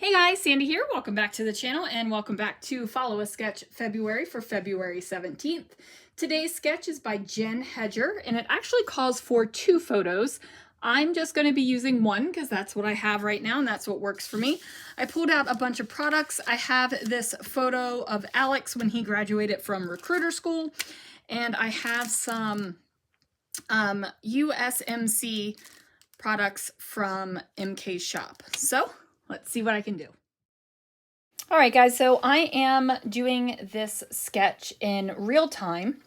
Hey guys, Sandy here. Welcome back to the channel and welcome back to Follow a Sketch February for February 17th. Today's sketch is by Jen Hedger and it actually calls for 2 photos. I'm just going to be using one because that's what I have right now and that's what works for me. I pulled out a bunch of products. I have this photo of Alex when he graduated from recruiter school, and I have some USMC products from MK's shop. So let's see what I can do. All right, guys, so I am doing this sketch in real time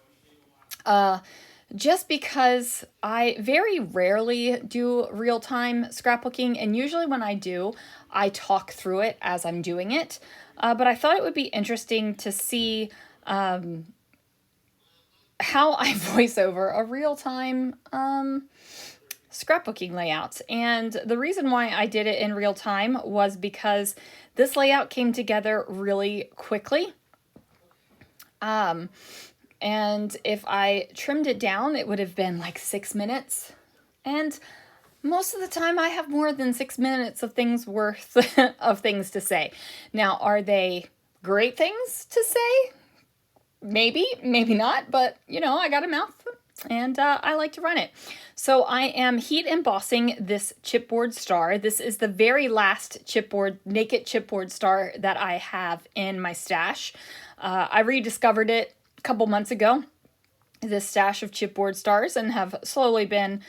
just because I very rarely do real-time scrapbooking, and usually when I do, I talk through it as I'm doing it. But I thought it would be interesting to see how I voice over a real-time scrapbooking layouts. And the reason why I did it in real time was because this layout came together really quickly. And if I trimmed it down, it would have been like 6 minutes. And most of the time I have more than 6 minutes of things worth of things to say. Now, are they great things to say? Maybe, maybe not, but you know, I got a mouth and I like to run it. So I am heat embossing this chipboard star. This is the very last naked chipboard star that I have in my stash. I rediscovered it a couple months ago, this stash of chipboard stars, and have slowly been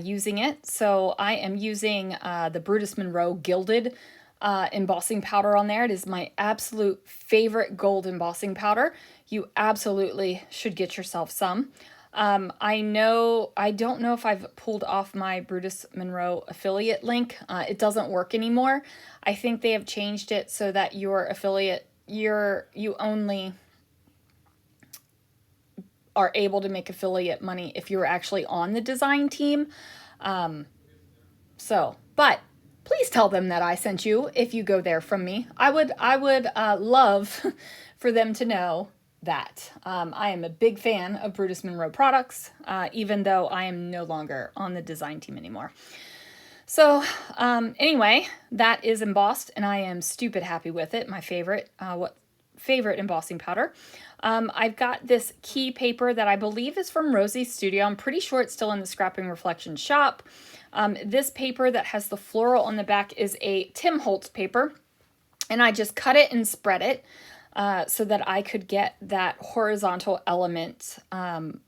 using it. So I am using the Brutus Monroe Gilded embossing powder on there. It is my absolute favorite gold embossing powder. You absolutely should get yourself some. I don't know if I've pulled off my Brutus Monroe affiliate link. It doesn't work anymore. I think they have changed it so that your affiliate, you only are able to make affiliate money if you're actually on the design team. But please tell them that I sent you if you go there from me. I would love for them to know that. I am a big fan of Brutus Monroe products, even though I am no longer on the design team anymore. So anyway, that is embossed and I am stupid happy with it. My favorite embossing powder. I've got this key paper that I believe is from Rosie's Studio. I'm pretty sure it's still in the Scrapping Reflection shop. This paper that has the floral on the back is a Tim Holtz paper, and I just cut it and spread it so that I could get that horizontal element kind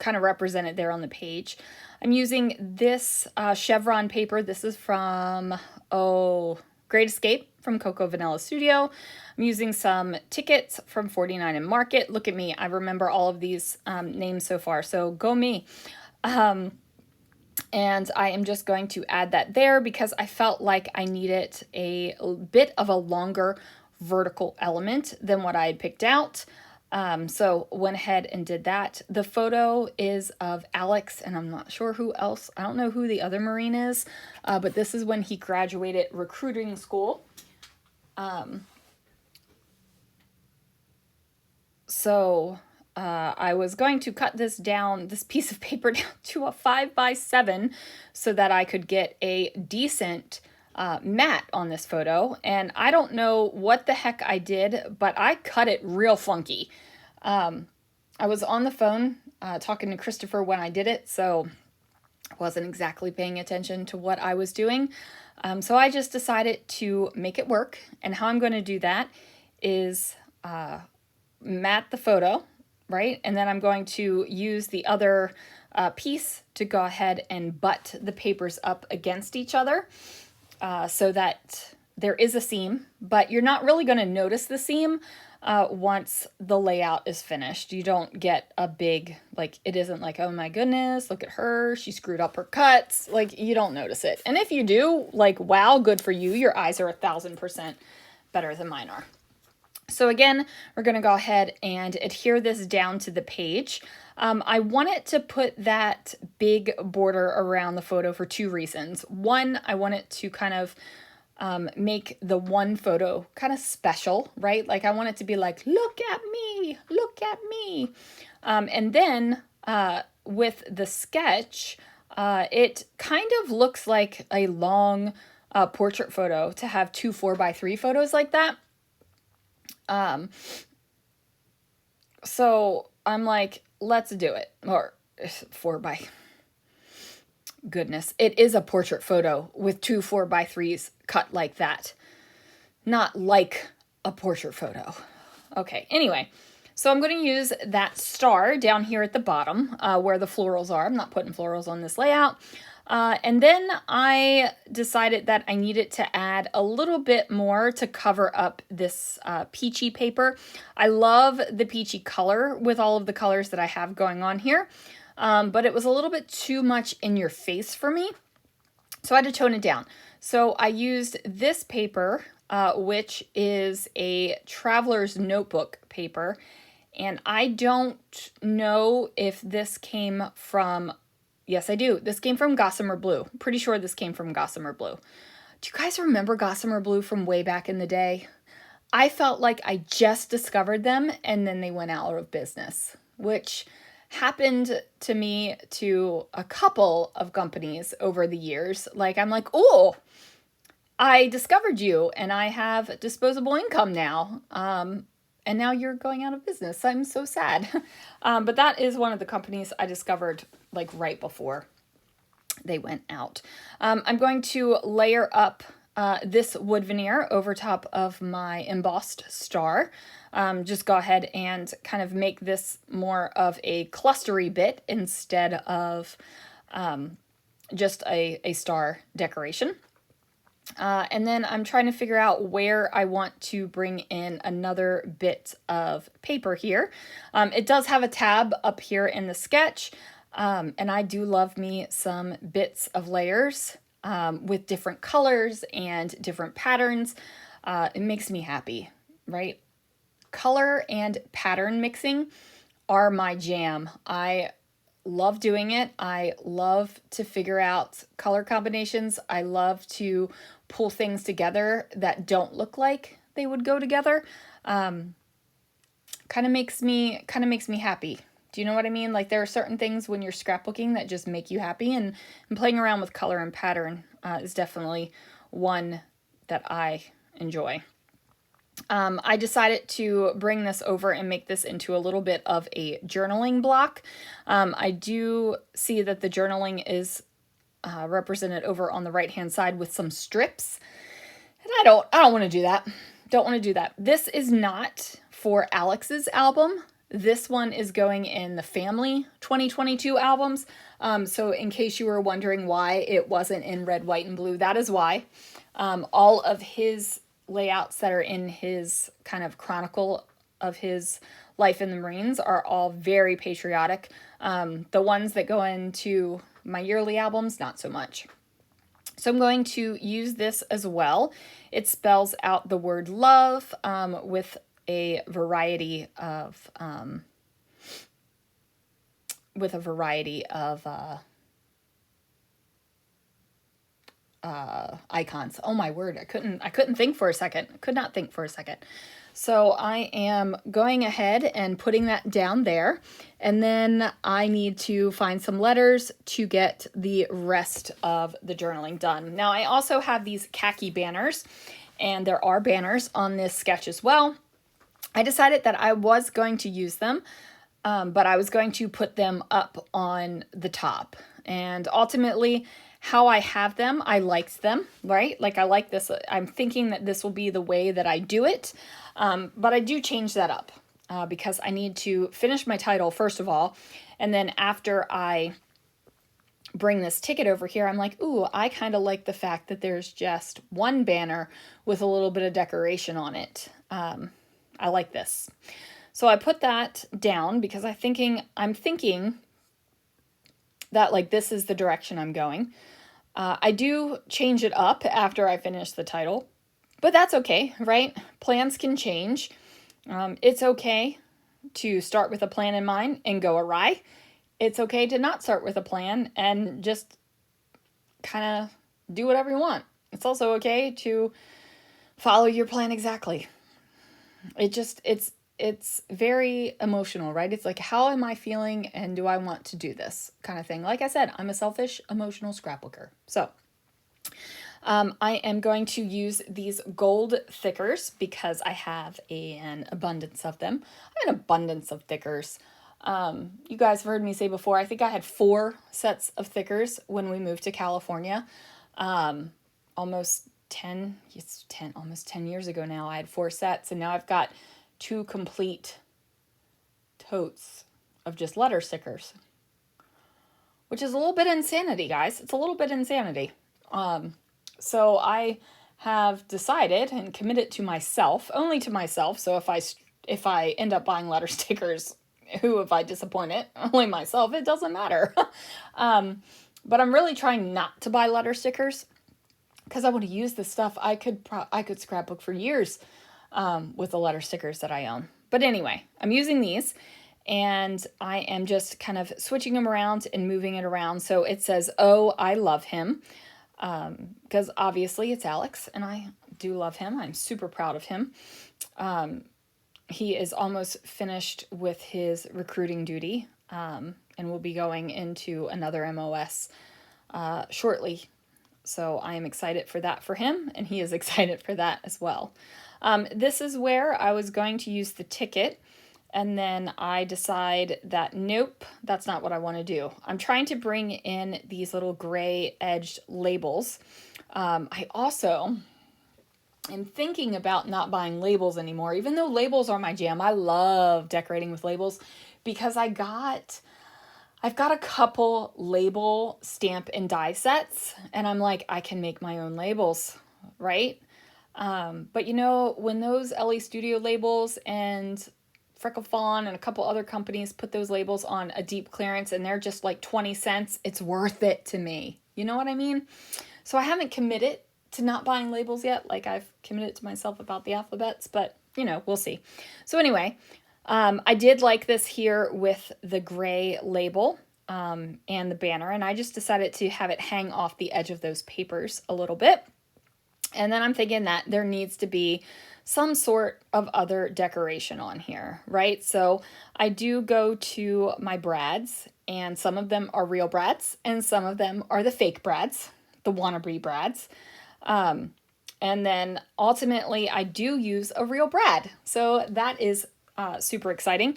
of represented there on the page. I'm using this chevron paper. This is from, Great Escape from Cocoa Vanilla Studio. I'm using some tickets from 49 and Market. Look at me. I remember all of these names so far, so go me. And I am just going to add that there because I felt like I needed a bit of a longer vertical element than what I had picked out. So went ahead and did that. The photo is of Alex, and I'm not sure who else. I don't know who the other Marine is, but this is when he graduated recruiting school. I was going to cut this piece of paper down to a 5x7 so that I could get a decent matte on this photo. And I don't know what the heck I did, but I cut it real funky. I was on the phone talking to Christopher when I did it, so I wasn't exactly paying attention to what I was doing. So I just decided to make it work. And how I'm going to do that is matte the photo, right? And then I'm going to use the other piece to go ahead and butt the papers up against each other so that there is a seam, but you're not really going to notice the seam once the layout is finished. You don't get a big, it isn't like, oh my goodness, look at her, she screwed up her cuts. You don't notice it. And if you do, wow, good for you. Your eyes are 1,000% better than mine are. So again, we're going to go ahead and adhere this down to the page. I wanted to put that big border around the photo for 2 reasons. One, I want it to kind of make the one photo kind of special, right? I want it to be like, look at me, look at me. And then with the sketch, it kind of looks like a long portrait photo to have two 4x3 photos like that. So I'm like, let's do it. Or 4x, goodness, it is a portrait photo with two 4x3s cut like that. Not like a portrait photo. Okay, anyway, so I'm going to use that star down here at the bottom where the florals are. I'm not putting florals on this layout. And then I decided that I needed to add a little bit more to cover up this peachy paper. I love the peachy color with all of the colors that I have going on here, but it was a little bit too much in your face for me, so I had to tone it down. So I used this paper, which is a traveler's notebook paper, and I don't know if this came from... Yes, I do. This came from Gossamer Blue. I'm pretty sure this came from Gossamer Blue. Do you guys remember Gossamer Blue from way back in the day? I felt like I just discovered them and then they went out of business, which happened to me to a couple of companies over the years. Like, I'm like, oh, I discovered you and I have disposable income now. And now you're going out of business. I'm so sad. But that is one of the companies I discovered like right before they went out. I'm going to layer up this wood veneer over top of my embossed star. Just go ahead and kind of make this more of a clustery bit instead of just a star decoration. And then I'm trying to figure out where I want to bring in another bit of paper here. It does have a tab up here in the sketch, and I do love me some bits of layers with different colors and different patterns. It makes me happy, right? Color and pattern mixing are my jam. I love doing it. I love to figure out color combinations. I love to pull things together that don't look like they would go together. Kind of makes me happy. Do you know what I mean? Like, there are certain things when you're scrapbooking that just make you happy, and playing around with color and pattern is definitely one that I enjoy. I decided to bring this over and make this into a little bit of a journaling block. I do see that the journaling is represented over on the right hand side with some strips, and I don't want to do that. Don't want to do that. This is not for Alex's album. This one is going in the family 2022 albums. So in case you were wondering why it wasn't in red, white, and blue, that is why. All of his layouts that are in his kind of chronicle of his life in the Marines are all very patriotic. The ones that go into my yearly albums, not so much. So I'm going to use this as well. It spells out the word love with a variety of icons. Oh my word, I couldn't think for a second. Could not think for a second. So I am going ahead and putting that down there, and then I need to find some letters to get the rest of the journaling done. Now I also have these khaki banners, and there are banners on this sketch as well. I decided that I was going to use them, but I was going to put them up on the top. And ultimately, how I have them, I liked them, right? Like, I like this. I'm thinking that this will be the way that I do it. But I do change that up because I need to finish my title, first of all. And then after I bring this ticket over here, I'm like, ooh, I kind of like the fact that there's just one banner with a little bit of decoration on it. I like this. So I put that down because I'm thinking that, like, this is the direction I'm going. I do change it up after I finish the title, but that's okay, right? Plans can change. It's okay to start with a plan in mind and go awry. It's okay to not start with a plan and just kind of do whatever you want. It's also okay to follow your plan exactly. It's very emotional, right? It's like, how am I feeling and do I want to do this kind of thing? Like I said, I'm a selfish, emotional scrapbooker. So I am going to use these gold thickers because I have an abundance of them. I have an abundance of thickers. You guys have heard me say before, I think I had 4 sets of thickers when we moved to California. Almost 10, it's 10, almost 10 years ago now. I had 4 sets, and now I've got 2 complete totes of just letter stickers, which is a little bit insanity, guys. It's a little bit insanity. So I have decided and committed to myself, only to myself. So if I end up buying letter stickers, who have I disappointed? Only myself. It doesn't matter. But I'm really trying not to buy letter stickers because I want to use this stuff. I could scrapbook for years with the letter stickers that I own. But anyway, I'm using these. And I am just kind of switching them around and moving it around. So it says, "Oh, I love him." Because obviously it's Alex, and I do love him. I'm super proud of him. He is almost finished with his recruiting duty, and will be going into another MOS shortly. So I am excited for that for him, and he is excited for that as well. This is where I was going to use the ticket. And then I decide that, nope, that's not what I want to do. I'm trying to bring in these little gray edged labels. I also am thinking about not buying labels anymore, even though labels are my jam. I love decorating with labels because I've got a couple label stamp and die sets, and I'm like, I can make my own labels, right? But you know, when those LA Studio labels and Freckle Fawn and a couple other companies put those labels on a deep clearance and they're just like 20 cents, it's worth it to me. You know what I mean? So I haven't committed to not buying labels yet, like I've committed to myself about the alphabets, but you know, we'll see. So anyway, I did like this here with the gray label and the banner, and I just decided to have it hang off the edge of those papers a little bit. And then I'm thinking that there needs to be some sort of other decoration on here, right? So I do go to my brads, and some of them are real brads, and some of them are the fake brads, the wannabe brads. And then ultimately I do use a real brad. So that is super exciting.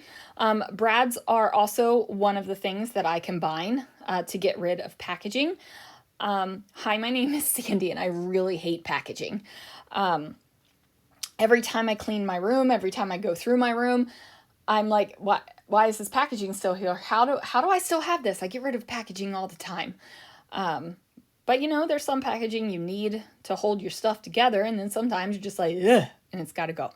Brads are also one of the things that I combine to get rid of packaging. Hi, my name is Sandy, and I really hate packaging. Every time I clean my room, every time I go through my room, I'm like, why is this packaging still here? How do I still have this? I get rid of packaging all the time. But you know, there's some packaging you need to hold your stuff together, and then sometimes you're just like, ugh, and it's got to go.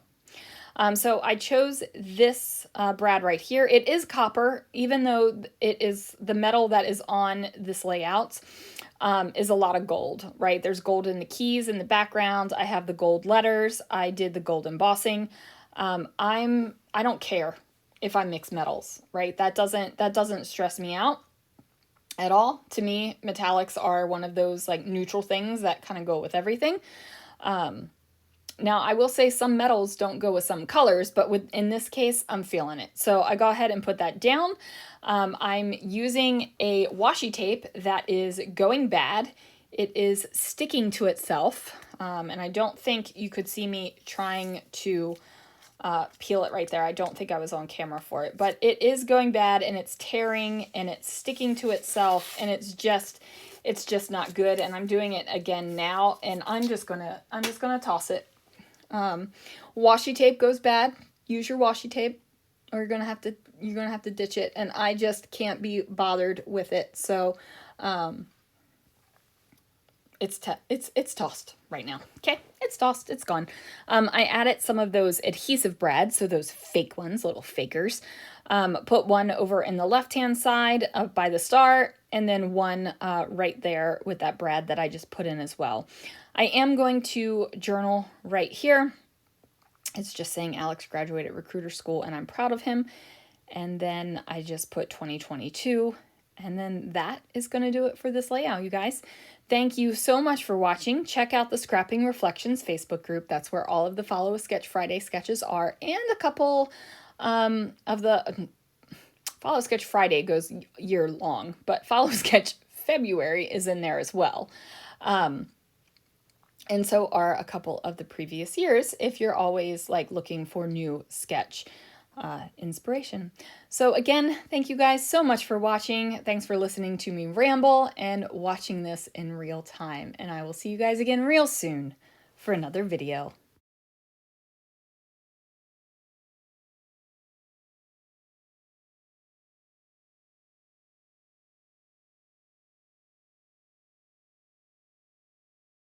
So I chose this brad right here. It is copper, even though it is the metal that is on this layout is a lot of gold, right? There's gold in the keys in the background. I have the gold letters. I did the gold embossing. I don't care if I mix metals, right? That doesn't stress me out at all. To me, metallics are one of those like neutral things that kind of go with everything. Now, I will say some metals don't go with some colors, but in this case, I'm feeling it. So I go ahead and put that down. I'm using a washi tape that is going bad. It is sticking to itself, and I don't think you could see me trying to peel it right there. I don't think I was on camera for it, but it is going bad, and it's tearing, and it's sticking to itself, and it's just not good. And I'm doing it again now, and I'm just gonna toss it. Washi tape goes bad. Use your washi tape, or you're gonna have to ditch it. And I just can't be bothered with it. So, it's tossed right now. Okay, it's tossed. It's gone. I added some of those adhesive brads, so those fake ones, little fakers. Put one over in the left-hand side by the star, and then one right there with that brad that I just put in as well. I am going to journal right here. It's just saying Alex graduated recruiter school, and I'm proud of him. And then I just put 2022, and then that is going to do it for this layout, you guys. Thank you so much for watching. Check out the Scrapping Reflections Facebook group. That's where all of the Follow a Sketch Friday sketches are, and a couple of the Follow Sketch Friday goes year long, but Follow Sketch February is in there as well. And so are a couple of the previous years if you're always like looking for new sketch inspiration. So again, thank you guys so much for watching. Thanks for listening to me ramble and watching this in real time. And I will see you guys again real soon for another video.